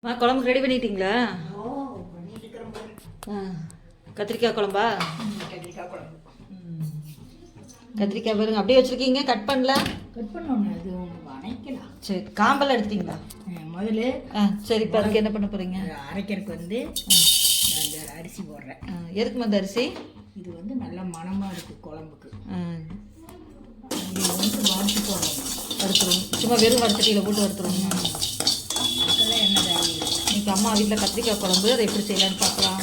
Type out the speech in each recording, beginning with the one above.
குழம்புக்கு ரெடி பண்ணிட்டீங்களா? கத்திரிக்காய் குழம்பா? கத்திரிக்காய் பாருங்க அப்படியே வச்சுருக்கீங்க, கட் பண்ணல? கட் பண்ணணும், அது வணக்கலாம். சரி, காம்பெல்லாம் எடுத்துட்டீங்களா முதல்ல? சரி, இப்போ அதுக்கு என்ன பண்ண போகிறீங்க? அரைக்கிறதுக்கு அந்த அரிசி போடுறேன். எதுக்கு அந்த அரிசி? இது நல்லா மணமாக இருக்குது குழம்புக்கு. இது வறுத்து போடணும். வறுத்துருவோம், சும்மா வெறும் வறுத்தட்டியில் போட்டு வறுத்துருவோம். அதுக்கெல்லாம் என்ன தேவையில்லை. இன்னைக்கு அம்மா வீட்டில் கத்திரிக்காய் குழம்பு, அதை எப்படி செய்யலான்னு பார்க்கலாம்.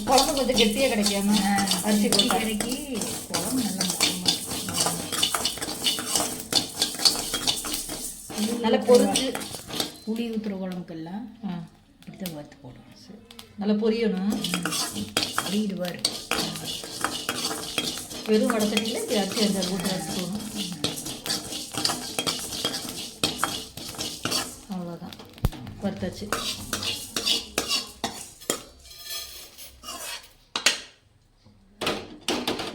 குழம்பு கொஞ்சம் கெட்டியாக கிடைக்காம அரிசி போட்டு கடைக்கு குழம்பு நல்லா மணமாக இருக்கும். நல்லா பொரிஞ்சு புளி ஊற்றுற குழம்புக்கெல்லாம் இப்படித்தான் வறுத்து போடுவோம். சரி, நல்லா பொரியணும். பொரியிடுவார். வெறும் வடத்தட்டியில் இப்படி அரிசி அரிசி போட்டு வறுத்துக்கணும். அவ்வளோதான், வறுத்தாச்சு.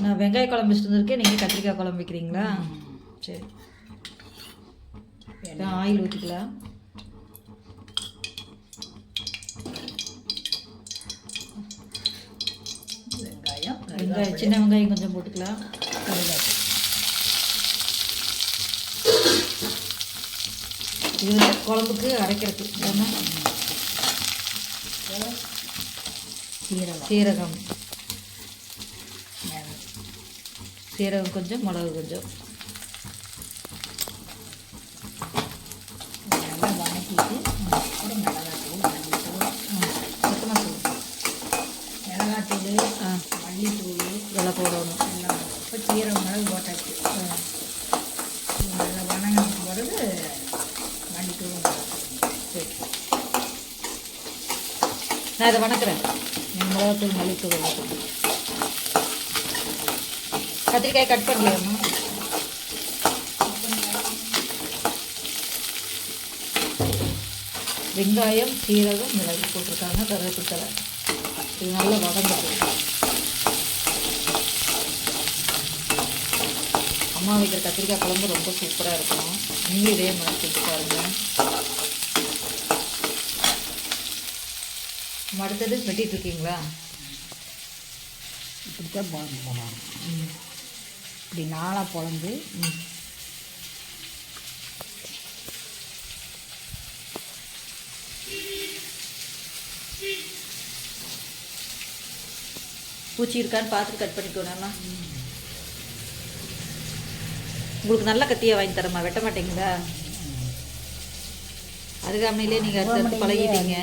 நான் வெங்காய குழம்பு வச்சுட்டு வந்திருக்கேன், நீங்கள் கத்திரிக்காய் குழம்பு வைக்கிறீங்களா? சரி, ஆயில் ஊற்றிக்கலாம். வெங்காயம், சின்ன வெங்காயம் கொஞ்சம் போட்டுக்கலாம். இது குழம்புக்கு அரைக்கிறதுக்கு சீரகம் சீரகம் கொஞ்சம், மிளகு கொஞ்சம் நல்லா வணக்கிட்டு அப்புறம் மிளகாத்தூள், மல்லித்தூள் இதெல்லாம் போடணும். எல்லாம். இப்போ சீரகம், மிளகு போட்டாச்சு. நல்லா வணங்கின பிறகு மல்லித்தூள். சரி, நான் இதை வணக்கிறேன். மிளகாத்தூள், மல்லித்தூள் எல்லாம். கத்திரிக்காய் கட் பண்ணலாமா? வெங்காயம், சீரகம், மிளகு போட்டிருக்காங்க, கருவேப்பிலை. இது நல்லா வதங்குது. அம்மா வைக்கிற கத்திரிக்காய் குழம்பு ரொம்ப சூப்பராக இருக்கும். நீங்களும் இதே மாதிரி செஞ்சு பாருங்கள். அடுத்தது வெட்டிட்டு இருக்கீங்களா? இப்படித்தான் போகணும். இப்படி நாளாக பொழந்து பூச்சி இருக்கான்னு பார்த்துட்டு கட் பண்ணிக்கோண்ணா. உங்களுக்கு நல்ல கத்தியாக வாங்கி தரமா, வெட்ட மாட்டீங்களா? அருகாமையிலே நீங்கள் அடுத்து பழகிட்டீங்க.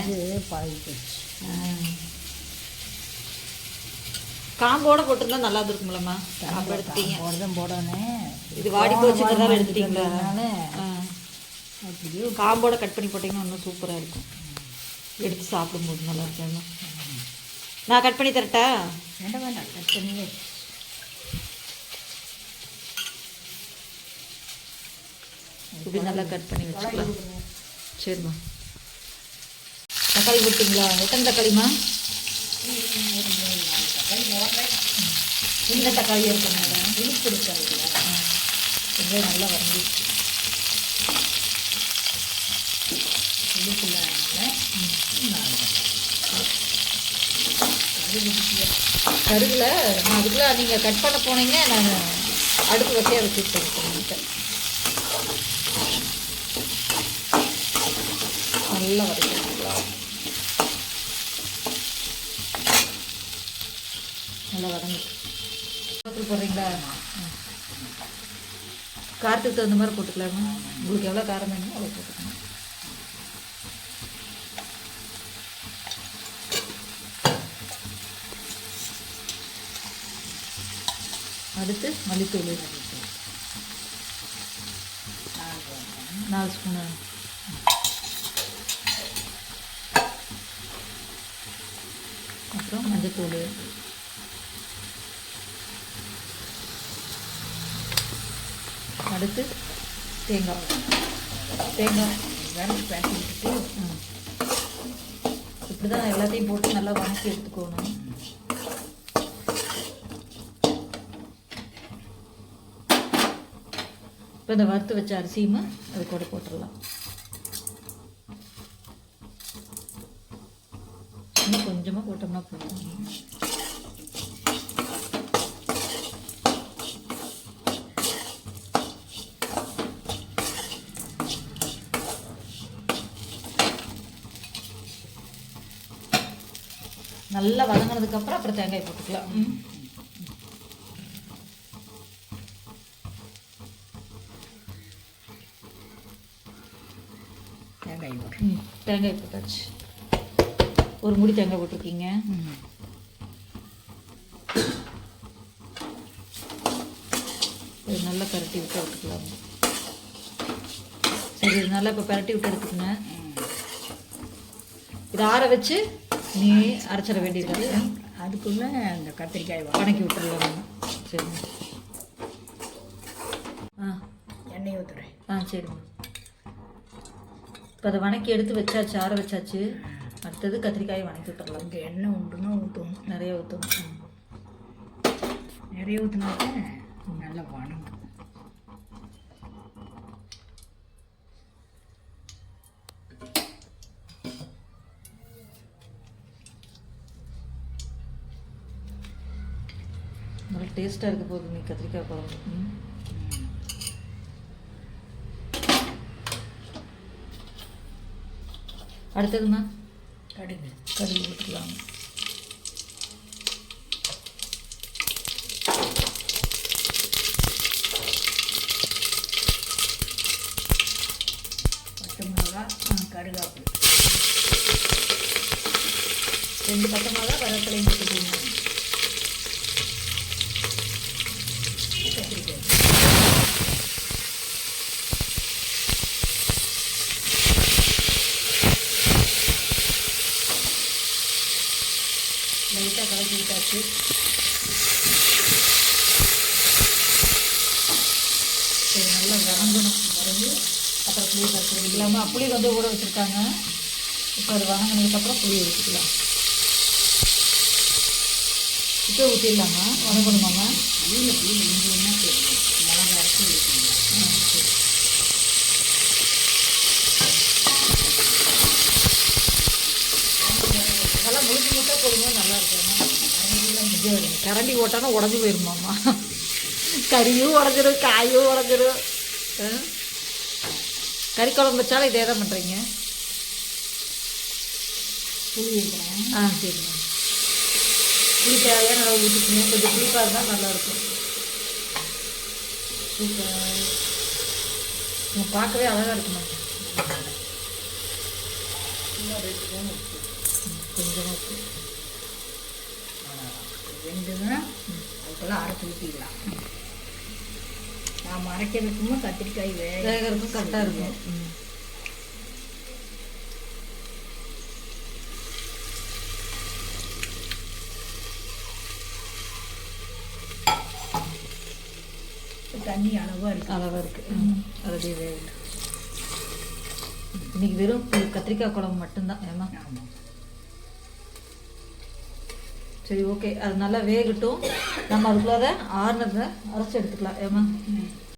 காம்போட போட்டிருந்தா நல்லா இருக்கும்லம்மா. காம்பு எடுத்துட்டீங்க. போடணும். இது வாடி போச்சுக்கிறதால எடுத்துட்டீங்களா? அப்படியே காம்போட கட் பண்ணி போட்டிங்கன்னா இன்னும் சூப்பராக இருக்கும். எடுத்து சாப்பிடும்போது நல்லா இருக்கும். நான் கட் பண்ணி தரட்டா? வேண்டாம் வேண்டாம், கட் பண்ணி இப்படி நல்லா கட் பண்ணி வச்சுக்கலாம். சரிம்மா, தக்காளி போட்டிங்களா? எத்தனை தக்காளிம்மா? இந்த தக்காளி இருக்கனால இனிப்பு இருக்காது. கொஞ்சம் நல்லா வந்து இனிப்பு கருவில் நான் அதுக்குள்ள நீங்கள் கட் பண்ண போனீங்கன்னா நான் அடுப்பு வசையாக வச்சுருக்கேன். நல்லா வதக்கிக்கலாம். நல்லா வதங்கி போடுறீங்களா? காரத்துக்கு தகுந்த மாதிரி போட்டுக்கலாமா? உங்களுக்கு எவ்வளோ காரம் வேணுமோ அவ்வளோ போட்டுக்கணும். அடுத்து மல்லித்தூள் 4 ஸ்பூனு. அப்புறம் மஞ்சத்தூள், அடுத்து தேங்காய் வறுத்து பேசி விட்டுட்டு இப்படி தான் எல்லாத்தையும் போட்டு நல்லா வணக்கி எடுத்துக்கணும். இப்போ இந்த வறுத்து வச்ச அரிசியுமே அது கூட போட்டுடலாம். இன்னும் கொஞ்சமாக போட்டோம்னா போதும். நல்லா வதங்கினதுக்கப்புறம் அப்புறம் தேங்காய் போட்டுக்கலாம். தேங்காய் போட்டாச்சு. ஒரு முடி தேங்காய் போட்டிருக்கீங்க. இது நல்லா பரட்டி விட்டு எடுத்துக்கலாம். சரி, இது நல்லா இப்போ பரட்டி விட்டு எடுத்துக்கங்க. இது ஆற வச்சு நீ அரைச்சிட வேண்டியது. அதுக்குள்ளே அந்த கத்திரிக்காய் வணக்கி விட்டுருலாம். சரி, எண்ணெய் ஊற்றுறேன். சரிம்மா. இப்போ அதை வணக்கி எடுத்து வச்சாச்சு, ஆற வச்சாச்சு. அடுத்தது கத்திரிக்காயை வணக்கி விட்டுறலாம். இங்கே எண்ணெய் உண்டுன்னா ஊற்றணும், நிறைய ஊற்றணும். நிறைய ஊற்றினாக்க நல்லா வணங்கும். நல்லா டேஸ்ட்டாக இருக்க போகுது நீ கத்திரிக்காய் குழம்பு. அடுத்ததுமா கடுகு ஊற்றிக்கலாம். பச்சை மிளகா, கருகாப்பில், 2 பச்சை மிளகா, கருவேப்பிலையும் போட்டுக்கோங்க. கத்திரிக்காய் லைட்டாக கலக்கி விட்டாச்சு. சரி, நல்லா வதங்கணும். வதங்கி அப்புறம் புளி கரைச்சி இல்லாமல் புளி வந்து ஊற வச்சுருக்காங்க. இப்போ அது வதங்கினதுக்கப்புறம் புளி ஊற்றிக்கலாம். இப்போ ஊற்றிடலாமா? வதங்கணுமாம்மா? புளியில் புளி வெந்ததுன்னா தெரியும். மிளகா அரைச்சி ஊற்றிடலாம். சரி. நல்லா முழுக்க போடும்போது நல்லா இருக்கும். கரண்டி போட்டானா உடஞ்சி போயிருமாம்மா. கறியும் உடஞ்சிரும், காயும் உடஞ்சிரும். கறி குழம்பு வச்சாலும் இதே தான் பண்ணுறீங்க. புளி வைக்கிறேன். சரிம்மா. புளி தேவையாக நல்லா ஊற்றிக்கணும். கொஞ்சம் புளிப்பாக இருந்தால் நல்லாயிருக்கும். சூப்பர். பார்க்கவே அழகாக இருக்குமா. கொஞ்சமாக உப்பு. வெந்ததுன்னா அதுக்கெல்லாம் அரைச்சி ஊற்றிக்கலாம். நாம் அரைக்கிறதுக்குமே கத்திரிக்காய் வேகிறதுக்கும் கரெக்டாக இருக்கும். தண்ணி அளவாக இருக்குது. அதே வேக. இன்னைக்கு வெறும் கத்திரிக்காய் குழம்பு மட்டும்தான். ஏமா? ஆமாம். சரி, ஓகே. அது நல்லா வேகட்டும். நம்ம அதுக்குள்ள அதை ஆறுனதை அரைச்சி எடுத்துக்கலாம். ஏமா?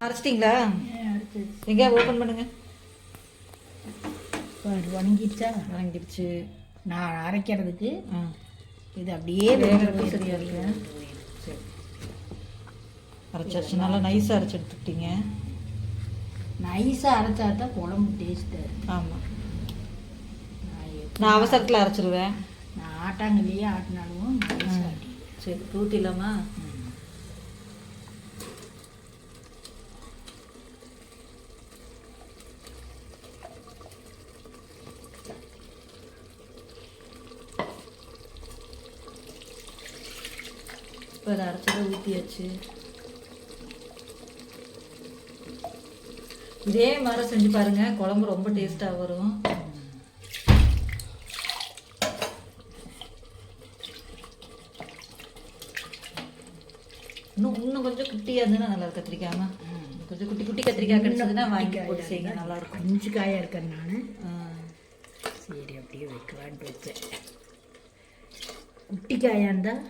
அரைச்சிட்டிங்களா? எங்கே ஓப்பன் பண்ணுங்க. வணங்கிடுச்சு. நான் அரைக்கிறதுக்கு இது அப்படியே வேகிறதுக்கு சரியாக இருக்கு. சரி, அரைச்சாச்சு. நல்லா நைஸாக அரைச்சி எடுத்துக்கிட்டீங்க. நைஸாக அரைச்சா தான் குழம்பு டேஸ்ட்டு. ஆமாம், நான் அவசரத்தில் அரைச்சிருவேன். நான் ஆட்டாங்கல்லையே ஆட்டினாலும் சரி, ஊற்றிடலாமா? இப்போ அதை அரைச்சதை ஊற்றியாச்சு. இதே மாதிரி செஞ்சு பாருங்கள், குழம்பு ரொம்ப டேஸ்ட்டாக வரும். இன்னும் கொஞ்சம் குட்டியாக இருந்ததுன்னா நல்லா இருக்கு. கத்திரிக்காய்மா கொஞ்சம் குட்டி குட்டி கத்திரிக்காய் கிடச்சதுன்னா வாங்கி போட்டு செய்யுங்க, நல்லாயிருக்கும். அஞ்சு காயாக இருக்கேன் நான். சரி, அப்படியே வைக்கலான்ட்டு வச்சேன். குட்டி காயாக இருந்தால்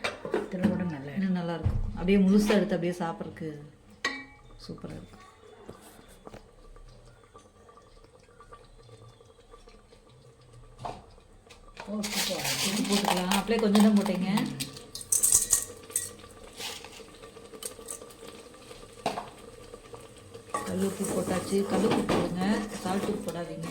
இதில் கூட இன்னும் நல்லாயிருக்கும். அப்படியே முழுசாக எடுத்து அப்படியே சாப்பிட்றதுக்கு சூப்பராக இருக்கும். போட்டு போகிறேன். உப்பு போட்டுக்கலாம். அப்படியே கொஞ்சம் தான் போட்டீங்க. கல் உப்பு போட்டாச்சு. கல் உப்பு போடுங்க, சால்ட் உப்பு போடாதீங்க.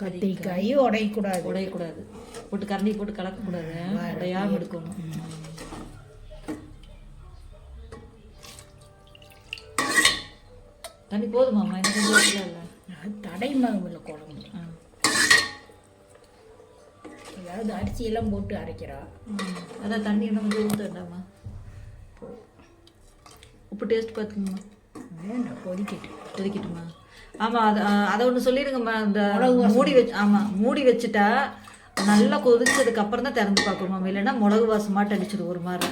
கத்திரிக்காயும் உடையக்கூடாது. உடையக்கூடாது. போட்டு கரண்டி போட்டு கலக்கக்கூடாது, உடையாமல் எடுக்கணும். தண்ணி போதுமாம்மா? எனக்கு கொஞ்சம் இல்லை. தடைமாவில் குழம்பு. அதாவது அரிசியெல்லாம் போட்டு அரைக்கிறா. அதான் தண்ணி இன்னும் கொஞ்சம் ஊற்ற வேண்டாமா? உப்பு டேஸ்ட் பார்த்துங்கம்மா. வேண்டாம், கொதிக்கட்டுமா? ஆமாம், அதை ஒன்று சொல்லிடுங்கம்மா. இந்த மூடி வச்சு, ஆமாம், மூடி வச்சுட்டா நல்லா கொதிச்சதுக்கு அப்புறம் தான் திறந்து பார்க்கணுமா. இல்லைன்னா மிளகு வாசம் மாட்டு அடிச்சிடும், ஒரு மாதிரி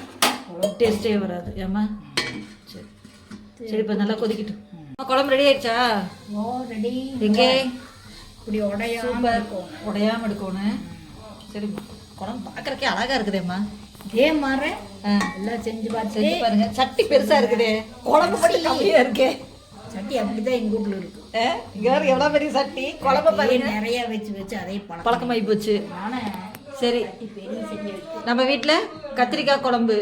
டேஸ்ட்டே வராது. ஏம்மா? சரி சரி, இப்போ நல்லா கொதிக்கட்டும். குழம்பு ரெடி ஆயிடுச்சா? ஓ, ரெடி. எங்கே? இப்படி சூப்பர் இருக்கும், உடையாமல் எடுக்கணும். சரிம்மா, குழம்பு பார்க்குறக்கே அழகாக இருக்குதேம்மா. இதே மாதிரி எல்லாம் செஞ்சு பாருங்க. சட்டி பெருசாக இருக்குதே, குழம்பு படி கம்மியாக இருக்கே. சட்டி அப்படிதான் எங்கள் வீட்டில் இருக்கு. இங்கே எவ்வளோ பெரிய சட்டி, குழம்பு பாருங்க. நிறைய வச்சு அதே பழக்கமாகி போச்சு. சரி, பெரிய சட்டி வச்சு நம்ம வீட்டில் கத்திரிக்காய் குழம்பு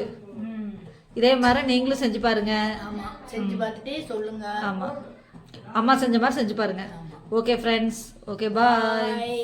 இதே மாதிரி நீங்களும் செஞ்சு பாருங்க. ஆமாம், செஞ்சு பார்த்துட்டு சொல்லுங்க. ஆமாம், அம்மா செஞ்ச மாதிரி செஞ்சு பாருங்க. ஓகே ஃப்ரெண்ட்ஸ், ஓகே, பாய்.